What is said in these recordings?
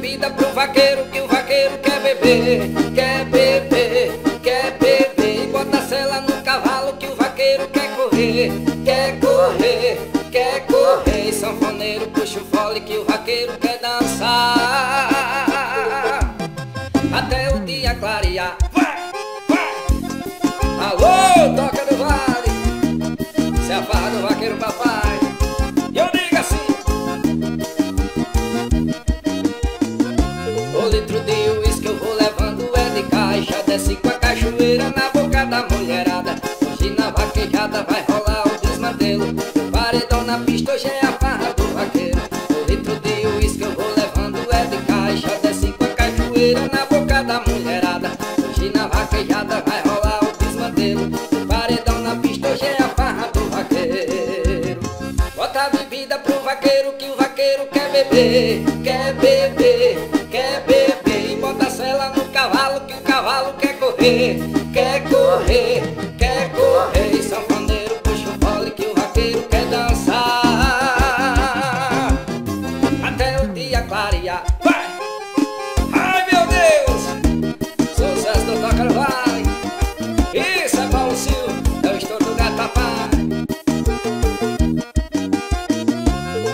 bebida pro vaqueiro, que o vaqueiro quer beber, quer beber, quer beber. E bota a sela no cavalo, que o vaqueiro quer correr, quer correr, quer correr. E sanfoneiro puxa o fole, que o vaqueiro quer dançar até o dia clarear. Alô, toca do vale, se a farra do vaqueiro papai. E eu digo assim: o litro de uísque eu vou levando é de caixa. Desce com a cachoeira na boca da mulherada. Hoje na vaquejada vai rolar o desmantelo. O paredão na pista hoje é a farra do vaqueiro. O litro de uísque eu vou levando é de caixa. Desce com a cachoeira na boca da mulherada. Hoje na vaquejada vai rolar o desmantelo. O paredão na pista hoje é a farra do vaqueiro. Bota a bebida pro vaqueiro, que o vaqueiro quer beber, quer beber, quer beber. E bota a sela no cavalo, que o cavalo quer correr, quer correr, quer correr. E sanfoneiro puxa o fole, que o vaqueiro quer dançar até o dia clarear. Vai! Ai meu Deus! Sucesso do Toca no Vale. Isso é Paulo Silva, é o estouro do gato papai.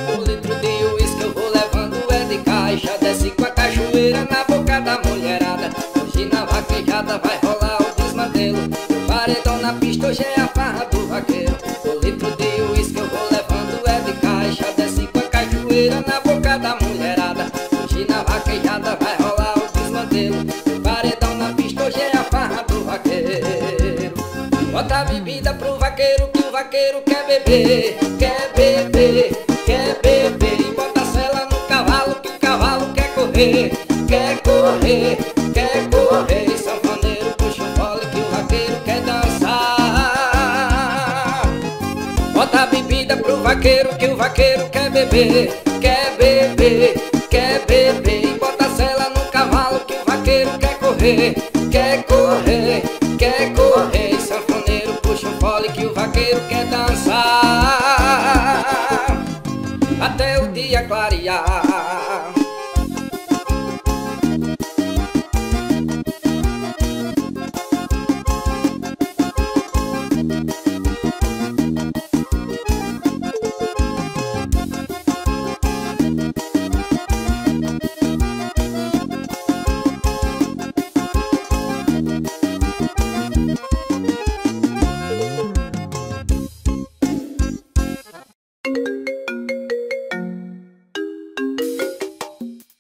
O litro de uísque eu vou levando é de caixa. Desce com a cachoeira na boca da mulherada. Hoje na vaquejada vai rolar o desmantelo. O paredão na pista hoje é a farra do vaqueiro. O litro de uísque eu vou levando é de caixa. Desce com a cachoeira na boca da mulherada. Hoje na vaquejada vai rolar o desmantelo. O paredão na pista hoje é a farra do vaqueiro. Bota a bebida pro vaqueiro, que o vaqueiro quer beber, quer beber, quer beber. E bota a sela no cavalo, que o cavalo quer correr, quer correr, quer correr. E sanfoneiro puxa o fole, que o vaqueiro quer dançar. Bota a bebida pro vaqueiro, que o vaqueiro quer beber, quer beber, quer beber. E bota a sela no cavalo, que o vaqueiro quer correr, quer correr, quer correr. E sanfoneiro puxa o fole, que o vaqueiro quer dançar até o dia clarear.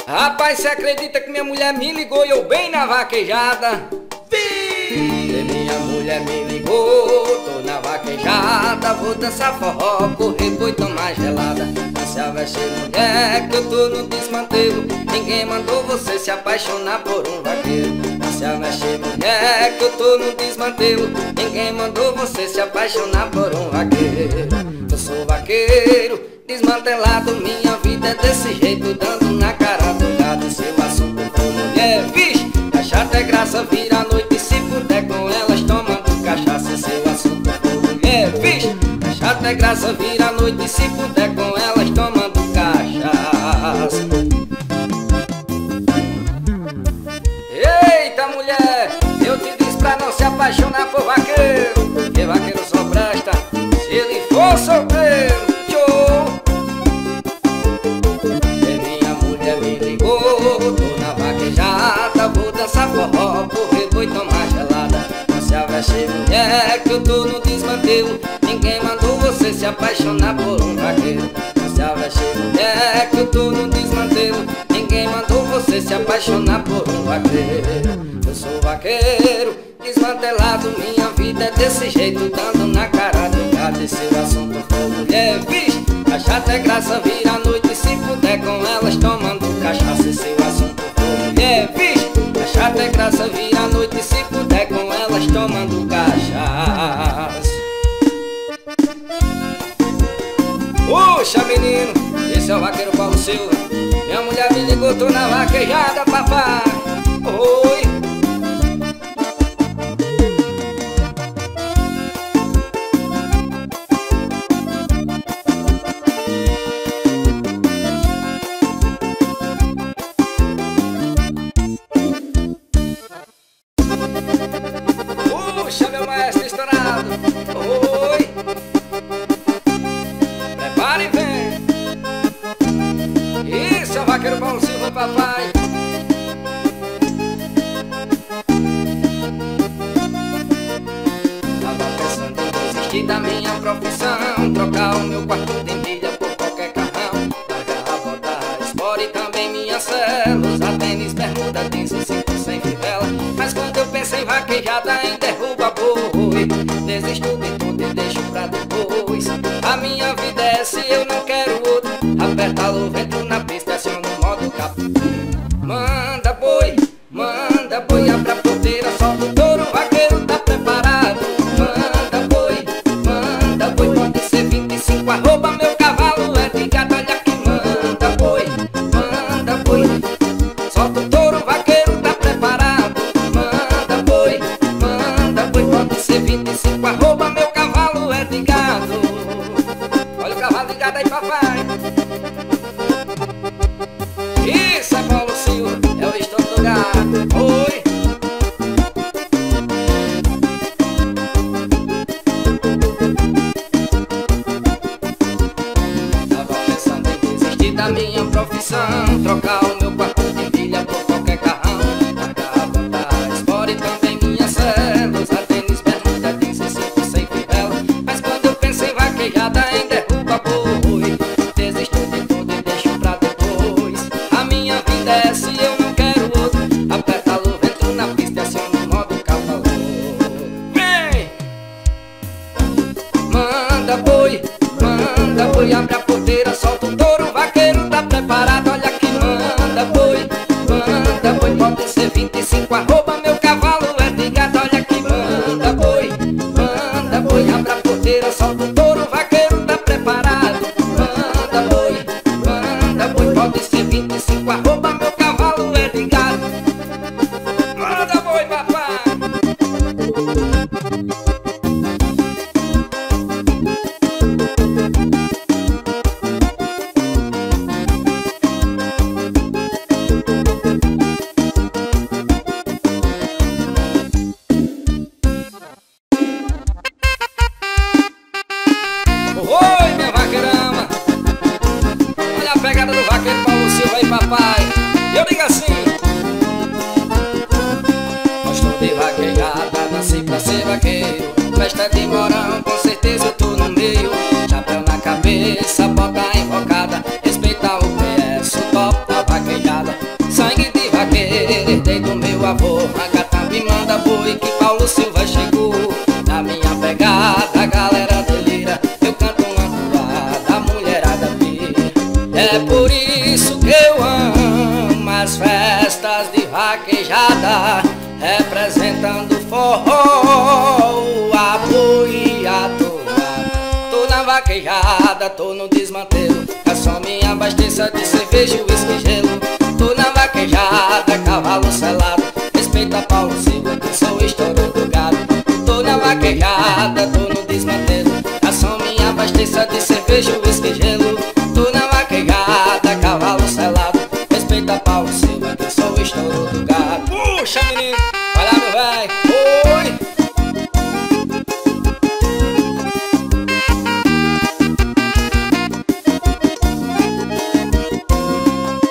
Rapaz, cê acredita que minha mulher me ligou e eu bem na vaquejada? E minha mulher me ligou, tô na vaquejada. Vou dançar forró, correr boi, tomar gelada. Essa vai ser mulher, que eu tô no desmantelo. Ninguém mandou você se apaixonar por um vaqueiro. Essa vai ser mulher, que eu tô no desmantelo. Ninguém mandou você se apaixonar por um vaqueiro. Eu sou vaqueiro, desmantelado, minha vida é desse jeito, dando na cara do gado. Seu assunto for mulher, vixe, cachaça é graça, vira a noite se puder com elas tomando cachaça. Seu assunto for mulher, vixe, cachaça é graça, vira a noite se puder com elas tomando cachaça. Eita mulher, eu te disse pra não se apaixonar por vaqueiro, que vaqueiro só presta se ele for solteiro. Tô na vaquejada, vou dançar forró, correr boi, tomar gelada. Não se aveste mulher, que eu tô no desmantelo. Ninguém mandou você se apaixonar por um vaqueiro. Não se aveste mulher, que eu tô no desmantelo. Ninguém mandou você se apaixonar por um vaqueiro. Eu sou vaqueiro, desmantelado, minha vida é desse jeito, dando na cara do gado. E seu assunto for mulher, vixe, cachaça é graça, vira a noite se puder com elas tomando cachaça. E seu assunto for mulher, vixe, cachaça é graça, vira a noite se puder com elas tomando cachaça. Puxa menino, esse é o vaqueiro Paulo Silva. Minha mulher me ligou, tô na vaquejada, papai. Oi. minha profissão, trocar o meu quarto de milha por qualquer carrão. Largar a bota Sport e também minha cela, usar tênis, bermuda, jeans e cinto sem fivela. Mas quando eu penso em vaquejada, em derruba boi, desisto de tudo e deixo pra depois. A minha vida é se eu não quero outro, aperta o vento na pista, aciona o modo cap. Manda boi, abre a porteira, solta o touro, o vaqueiro tá preparado. Manda boi, pode ser 25, arroba meu cavalo é de gato, olha aqui. Manda boi, solta o touro, o vaqueiro tá preparado. Manda boi, pode ser 25, arroba meu cavalo é de gado. Olha o cavalo de gado aí, papai. Isso é Paulo Silva, é o estouro do gado. Oi. Tava pensando em desistir da minha profissão, trocar o meu quarto de milha por qualquer carrão. Largar a bota Sport e também minha cela, usar tênis, bermuda, jeans e cinto sem fivela. Mas quando eu penso em vaquejada, em derruba boi, desisto de tudo e deixo pra depois. A minha vida é se eu não quero outro, aperta o vento na pista e aciona o modo cavalo. Vem! Manda boi, abre a porteira, solta o touro, o vaqueiro tá preparado, olha aqui. Manda boi, pode ser 25, arroba meu cavalo é de gato, olha aqui. Manda boi, abre a porteira, solta o touro, o vaqueiro tá preparado. Manda boi, pode ser 25, arroba meu cavalo é de gato. Manda boi, papai. Oi, minha vaqueirama, olha a pegada do vaqueiro Paulo Silva aí, papai. Eu digo assim: gosto de vaquejada, nasci pra ser vaqueiro. Festa de morão, com certeza eu tô no meio. Chapéu na cabeça, bota invocada, respeitar o PS, o top da vaquejada. Sangue de vaqueiro, herdei do meu avô. Ragatamba e manda boi, que Paulo Silva chegou. Na minha pegada, a galera delira, eu canto uma toada, a mulherada pira. É por isso que eu amo as festas de vaquejada, representando forró, o boi e a toada. Tô na vaquejada, tô no desmantelo, é só me abasteça de cerveja, uísque e gelo. Tô na vaquejada, cavalo selado, respeita Paulo Silva, que sou o estouro do gado. Tô na vaquejada, tô no desmantelo, é só me abasteça de cerveja, uísque e gelo. Tô na vaquejada, cavalo selado, respeita Paulo Silva, que sou o estouro do gado. Puxa, menino, vai lá, meu véi. Oi.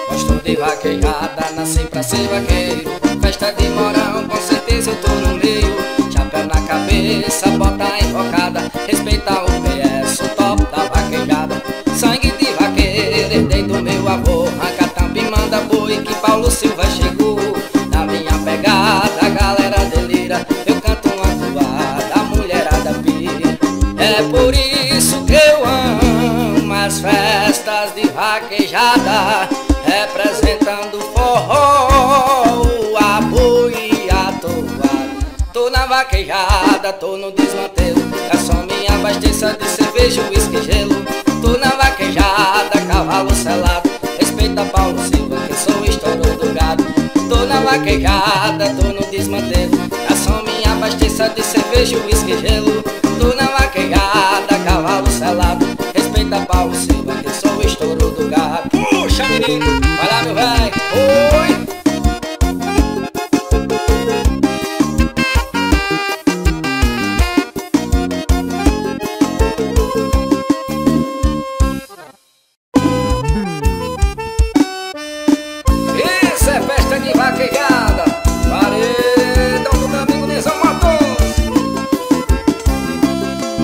Gosto de vaquejada, nasci pra ser vaqueiro. Festa de morão, com certeza eu tô no meio. Chapéu na cabeça, bota invocada, respeita o PS, o top da vaquejada. Sangue de vaqueiro, herdei do meu avô. Ragatamba e manda boi, que Paulo Silva chegou. Na minha pegada, a galera delira, eu canto uma toada, a mulherada pira. É por isso que eu amo as festas de vaquejada, representando forró, o boi e a toada. Tô na vaquejada, tô no desmantelo, é só me abasteça de cerveja, uísque e gelo. Tô na vaquejada, cavalo selado, respeita Paulo Silva, que sou o estouro do gado. Tô na vaquejada, tô no desmantelo, é só me abasteça de cerveja, uísque e gelo. Tô na vaquejada, cavalo selado, respeita Paulo Silva, que sou o estouro do gado. Puxa, menino, vai lá, meu véi. Oi. Isso é festa de vaquejada, paredão do meu amigo Nizam Matos.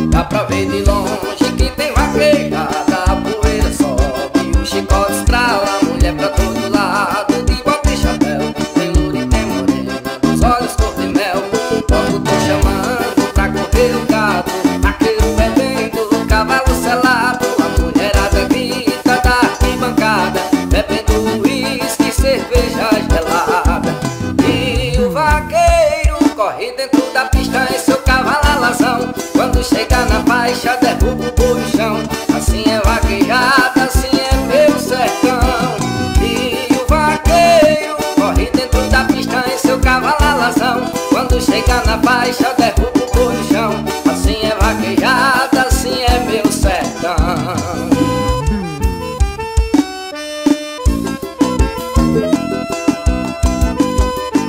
Dá pra ver de de longe que tem vaquejada, a poeira sobe, o chicote estrala, a mulher pra todo lado, de bota e chapéu, tem loura e tem morena, dos olhos cor de mel. Logo tô chamando pra correr o gado, vaqueiro bebendo, cavalo selado, a mulherada grita da arquibancada, bebendo uísque, cerveja gelada. E o vaqueiro corre dentro da pista em seu cavalo alazão, quando chega na faixa derruba o boi no chão. Assim é vaquejada, assim é meu sertão. E o vaqueiro corre dentro da pista em seu cavalo alazão, quando chega na faixa derruba o boi no chão. Assim é vaquejada, assim é meu sertão.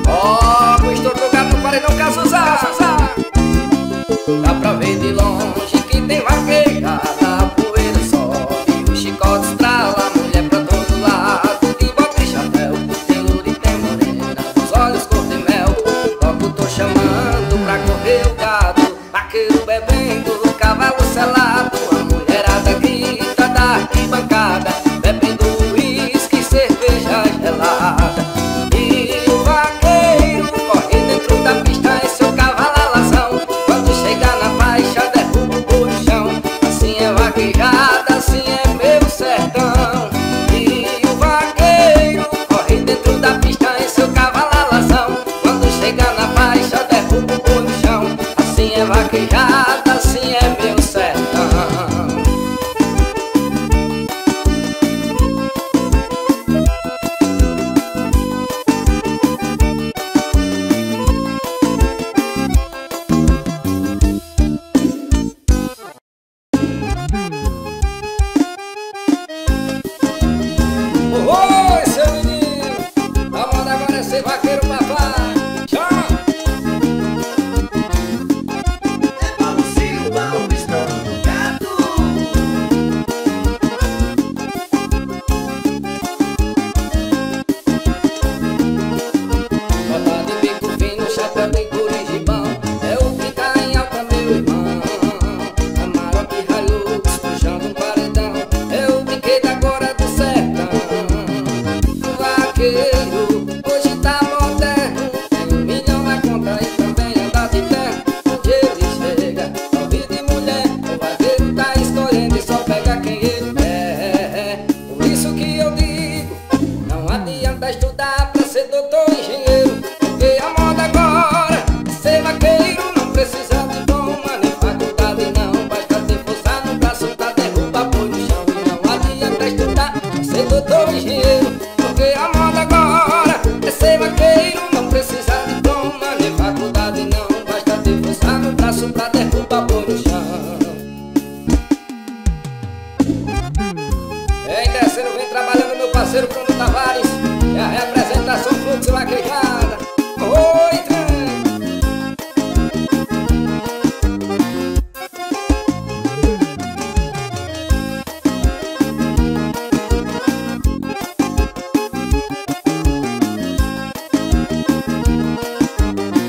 Ó, o estouro do gato no paredão Cazuza. Dá pra ver de longe que tem vaquejada, a poeira sobe, o chicote estrala, a mulher pra todo lado, de bota e chapéu, tem loura e tem morena, dos olhos cor de mel. Logo tô chamando pra correr o gado, vaqueiro bebendo, cavalo selado, a mulherada grita da arquibancada, bebendo uísque, cerveja gelada. E o vaqueiro corre dentro da pista em seu cavalo alazão, quando chega na faixa derruba o boi no chão. Assim é vaquejada, assim é meu sertão. E o vaqueiro corre dentro da pista em seu cavalo alazão, quando chega na faixa derruba o boi no chão. Assim é vaquejada, assim é meu sertão. Oi, seu menino, a moda agora é ser vaqueiro, papai. Chama! É Paulo Silva, o estouro do gato. Bota de bico fino, chapéu de couro e gibão, é o que tá em alta, meu irmão. Amarok Hilux, puxando um paredão, é o brinquedo agora do sertão. O vaqueiro hoje tá moderno, tem 1 milhão na conta e também anda de terno. Onde ele chega, só vive mulher, o vaqueiro tá escolhendo e só pega quem ele quer. Por isso que eu digo, não adianta estudar pra ser doutor e engenheiro, porque a moda agora é ser vaqueiro. Não precisa de diploma nem faculdade não, basta ter força no braço pra derrubar boi no chão. E não adianta estudar pra ser doutor e engenheiro, porque a moda agora é ser vaqueiro. Não precisa de diploma nem faculdade não, basta ter força no braço pra derrubar boi no chão. Em terceiro vem trabalhando meu parceiro Bruno Tavares, e a representação Fluxo Vaquejada. Oi, trem!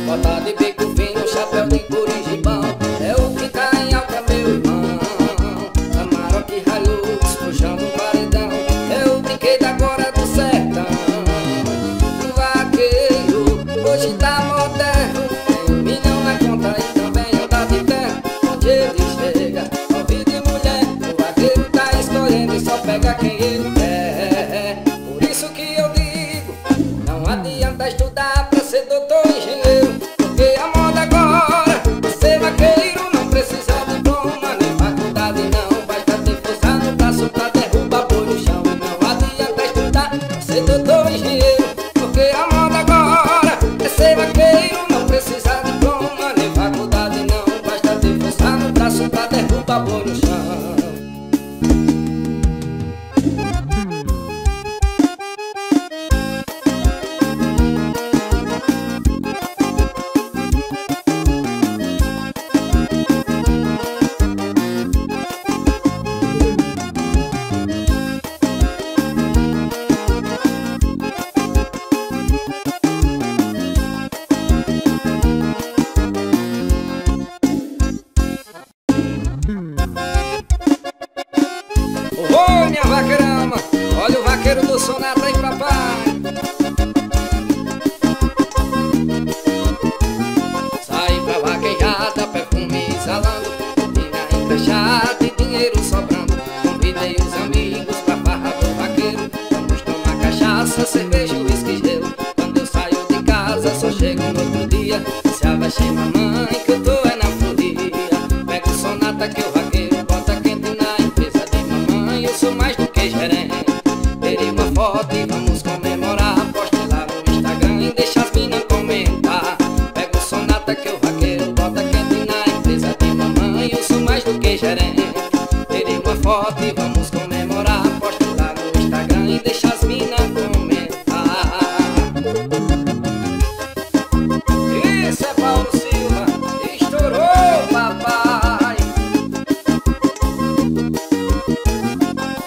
Bota de bico fino, chapéu de couro e gibão, é o que tá em alta, meu irmão. Amarok Hilux, puxando um paredão, é o brinquedo agora do sertão. O vaqueiro hoje tá moderno, tem 1 milhão na conta e também anda de terno. Onde ele chega, só vive mulher, o vaqueiro tá escolhendo e só pega quem ele quer. Por isso que eu digo, não adianta estudar pra ser doutor e engenheiro, porque a moda agora é ser vaqueiro. Não precisa de diploma nem faculdade não, basta ter força no braço pra derrubar boi no chão. E não adianta estudar pra ser doutor e engenheiro, porque a moda agora é ser vaqueiro. Não precisa de diploma nem faculdade não, basta ter força no braço pra derrubar boi no chão. sonata aí, papai. Saí pra vaquejada, perfume exalando, mina encaixada e dinheiro sobrando. Convidei os amigos pra farra do vaqueiro. Vamos tomar cachaça, cerveja, uísque, gelo. Quando eu saio de casa, só chego no outro dia. Se abaixei mamãe, que eu tô é na folia. Pego sonata que o vaqueiro bota quente na empresa de mamãe. Eu sou mais do que gerente. Terei uma foto e vamos comemorar. Poste lá no Instagram e deixa as minas comentar. Pego sonata que o vaqueiro bota quente na empresa de mamãe. Eu sou mais do que gerente. Terei uma foto e vamos comemorar. Poste lá no Instagram e deixa as minas comentar. Isso é Paulo Silva, estourou, papai.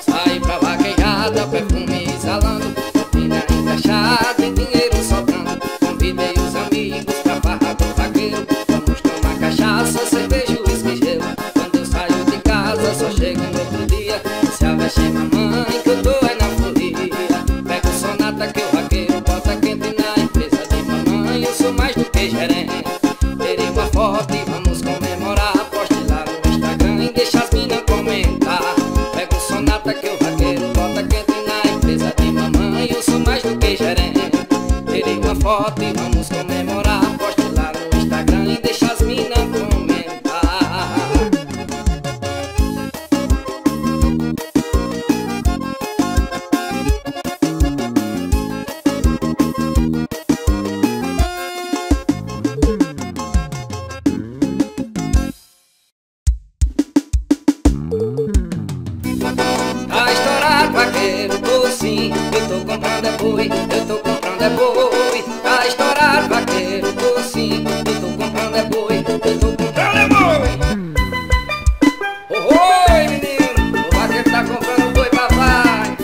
Saí pra vaquejada, perfume exalando, mina encaixada e dinheiro sobrando. Convidei os amigos pra farra do vaqueiro. Vamos tomar cachaça, cerveja, uísque, gelo. Quando eu saio de casa, só chego no outro dia. Se abaixei mamãe, que eu tô é na folia. Pego sonata que o vaqueiro bota quente na empresa de mamãe. Eu sou mais do que gerente. Terei uma foto e vamos comemorar. Poste lá no Instagram e deixa as minas comentar. Pego sonata que o vaqueiro bota quente na empresa de mamãe. Eu sou mais do que gerente. Terei uma foto e vamos comemorar. Poste lá no Instagram e deixa as minas comentar. Tá estourado, vaqueiro, tô sim. Eu tô comprando é boi, eu tô comprando é boi. Tá estourado, vaqueiro, tô sim. Eu tô comprando é boi, eu tô comprando é boi. Oi, menino, o vaqueiro tá comprando boi, papai.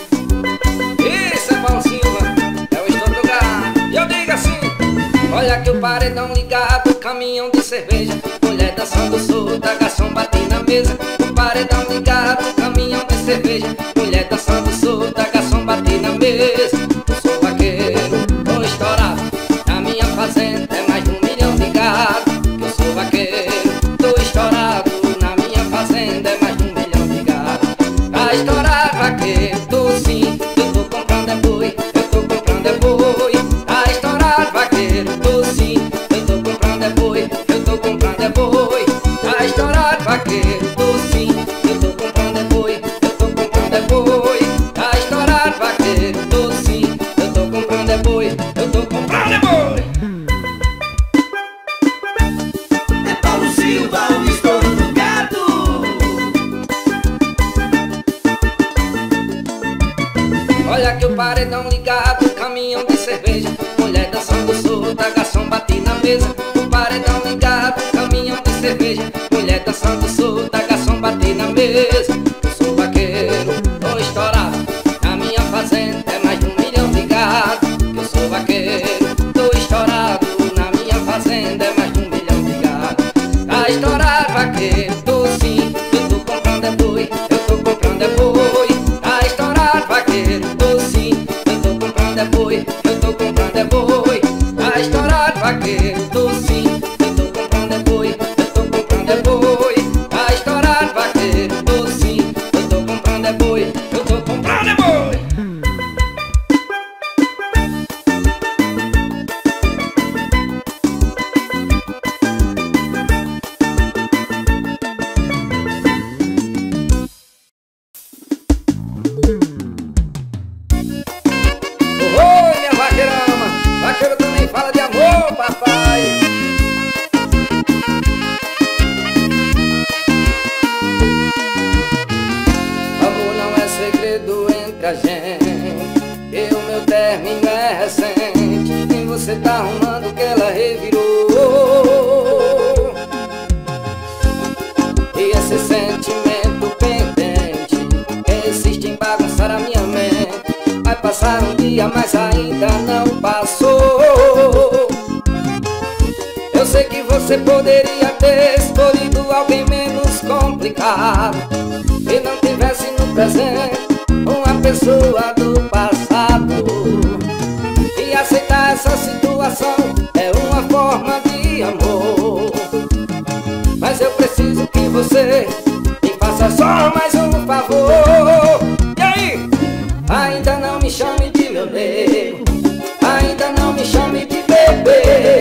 Isso é Paulo Silva, é o estouro do gado. E eu digo assim: olha que o paredão ligado, caminhão de cerveja, mulher dançando solta, garçom bate na mesa. O paredão ligado, caminhão de cerveja, mulher dançando solta, garçom bate na mesa. Eu sou vaqueiro, tô estourado, na minha fazenda é mais de 1 milhão de gado. Eu sou vaqueiro, tô estourado, na minha fazenda é mais de 1 milhão de gado. Tá estourado, vaqueiro, tô sim. Eu tô comprando é boi, eu tô comprando é boi. Tá estourado, vaqueiro, tô sim. Eu tô comprando é boi, eu tô comprando é boi. Tá estourado, vaqueiro, tô sim. Eu tô comprando é boi, eu tô comprando é boi. Tá estourado, vaqueiro, tô sim. Eu tô comprando é boi, eu tô comprando é boi. É Paulo Silva, o estouro do gado. Olha que o paredão ligado, caminhão de cerveja, mulher dançando solta, garçom bate na mesa. O paredão ligado, caminhão de cerveja, mulher dançando solta, garçom bate na mesa. Eu sou vaqueiro, tô estourado, na minha fazenda é mais de 1 milhão de gado. Eu sou vaqueiro, tô estourado, na minha fazenda é mais de 1 milhão de gado. Tá estourado, vaqueiro, tô sim. Eu tô comprando é boi, eu tô comprando é boi. Tá estourado, vaqueiro, tô sim. Eu tô comprando é boi, eu tô comprando é boi. Tá estourado, vaqueiro, tô sim. Eu tô comprando é boi, eu tô comprando é boi. Tá estourado, vaqueiro, tô sim. Eu tô comprando é boi, eu tô comprando é boi. Oi, minha vaqueirama, vaqueiro também fala de amor, papai. Amor não é segredo entre a gente, e o meu término é recente. E você tá arrumando que ela revirou. E esse sentimento pendente insiste em bagunçar a minha mente. Vai passar um dia, mas ainda não passou. Eu sei que você poderia ter escolhido alguém menos complicado e não tivesse no presente uma pessoa do passado. forma de amor. Mas eu preciso que você me faça só mais um favor. E aí? Ainda não me chame de meu nego, ainda não me chame de bebê,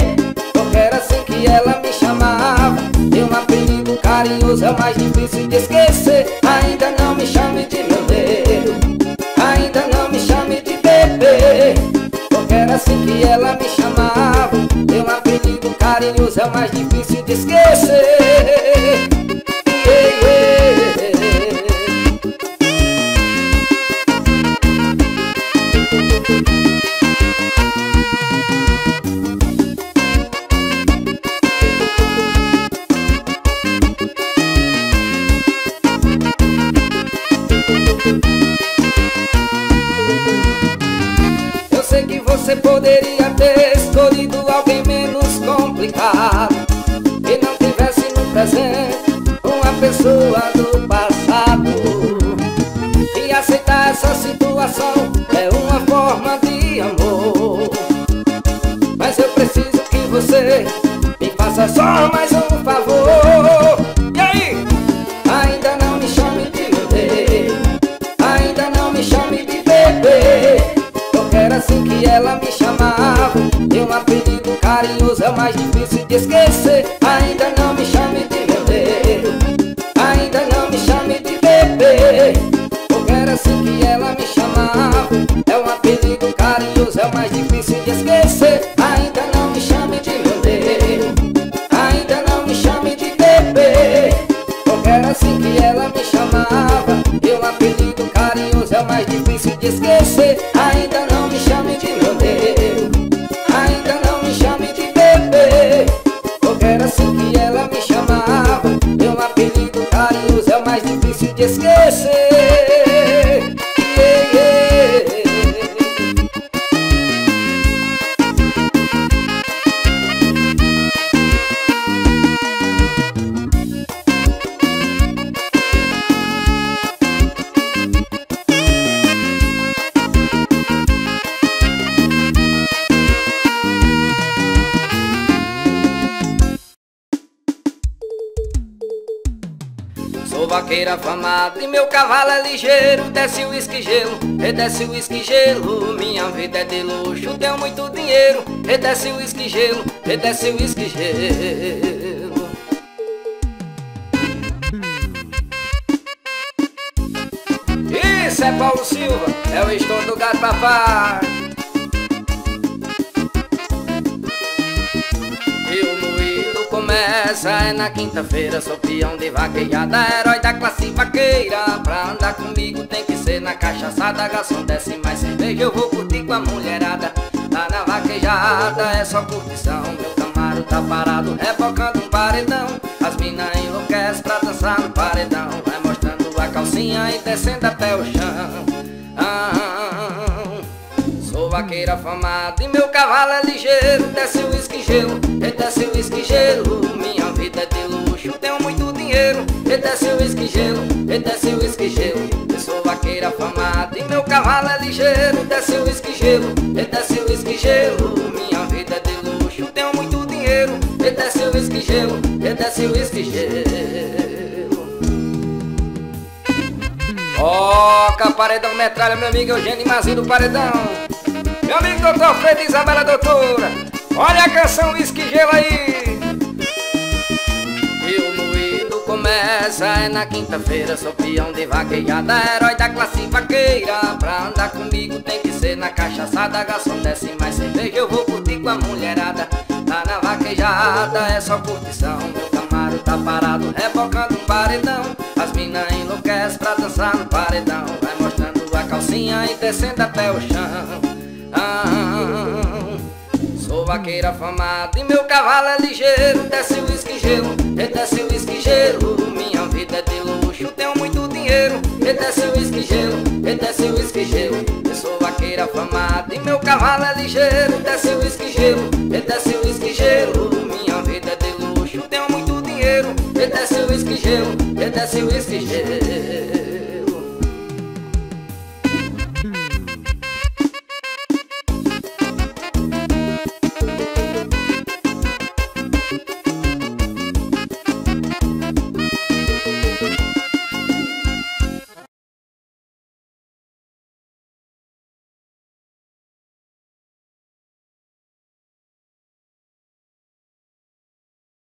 porque era assim que ela me chamava. Tem um apelido carinhoso, é o mais difícil de esquecer. Ainda não me chame de meu nego, ainda não me chame de bebê, porque era assim que ela me chamava. Tem um apelido carinhoso, é o mais difícil de esquecer. Eu sei que você poderia ter escolhido alguém menos complicado, que não tivesse no presente uma pessoa do passado. E aceitar essa situação é uma forma de amor. Mas eu preciso que você me faça só mais um favor. E aí? Ainda não me chame de meu bem, ainda não me chame de bebê, porque era assim que ela me chamava. Tem um apelido carinhoso, é o mais difícil de esquecer. Ainda não me chame de meu dedo, ainda não me chame de bebê, porque era assim que ela me chamava. É um apelido carinhoso, é o mais difícil de esquecer. Ainda não me chame de meu dedo, ainda não me chame de bebê, porque era assim que ela me chamava. E um apelido carinhoso, é o mais difícil de esquecer. Ainda não me chame de meu dedo, ainda não me chame de bebê, porque era assim que ela me chamava. E um apelido carinhoso, é o mais difícil de esquecer. Sou vaqueiro afamado e meu cavalo é ligeiro. Desce o uísque gelo, desce o uísque gelo. Minha vida é de luxo, tenho muito dinheiro. Desce o uísque gelo, desce o uísque gelo. Isso é Paulo Silva, é o estouro do gato papai. E o moído começa é na quinta-feira. Sou peão de vaquejada, herói da classe vaqueira. Pra andar comigo tem que ser na cachaçada. Garçom, desce mais cerveja, eu vou curtir com a mulherada. Tá na vaquejada, é só curtição. Meu Camaro tá parado, rebocando um paredão. As mina enlouquecem pra dançar no paredão. Vai mostrando a calcinha e descendo até o chão. Sou vaqueiro afamado e meu cavalo é ligeiro. Desce o uísque gelo, desce o uísque gelo. Minha vida é de luxo, tenho muito dinheiro. Desce o uísque gelo, desce o uísque gelo. Eu sou vaqueiro afamado e meu cavalo é ligeiro. Desce o uísque gelo, desce o uísque gelo. Minha vida é de luxo, tenho muito dinheiro. Desce o uísque gelo, desce o uísque gelo. Toca paredão metralha, meu amigo Eugênio Mazinho do paredão. Meu amigo doutor Fred Isabela doutora, olha a canção Uísque Gelo aí. E o moído começa é na quinta-feira. Sou peão de vaquejada, herói da classe vaqueira. Pra andar comigo tem que ser na cachaçada. Garçom, desce mais cerveja, eu vou curtir com a mulherada. Tá na vaquejada, é só curtição. Meu Camaro tá parado, rebocando um paredão. As mina enlouquecem pra dançar no paredão. Vai mostrando a calcinha e descendo até o chão. Sou vaqueiro afamado e meu cavalo é ligeiro. Desce o uísque gelo, desce o uísque gelo. Minha vida é de luxo, tenho muito dinheiro. Desce o uísque gelo, desce o uísque gelo. Eu sou vaqueiro afamado e meu cavalo é ligeiro. Desce o uísque gelo, desce o uísque gelo. Minha vida é de luxo, tenho muito dinheiro. Desce o uísque gelo, desce o uísque gelo.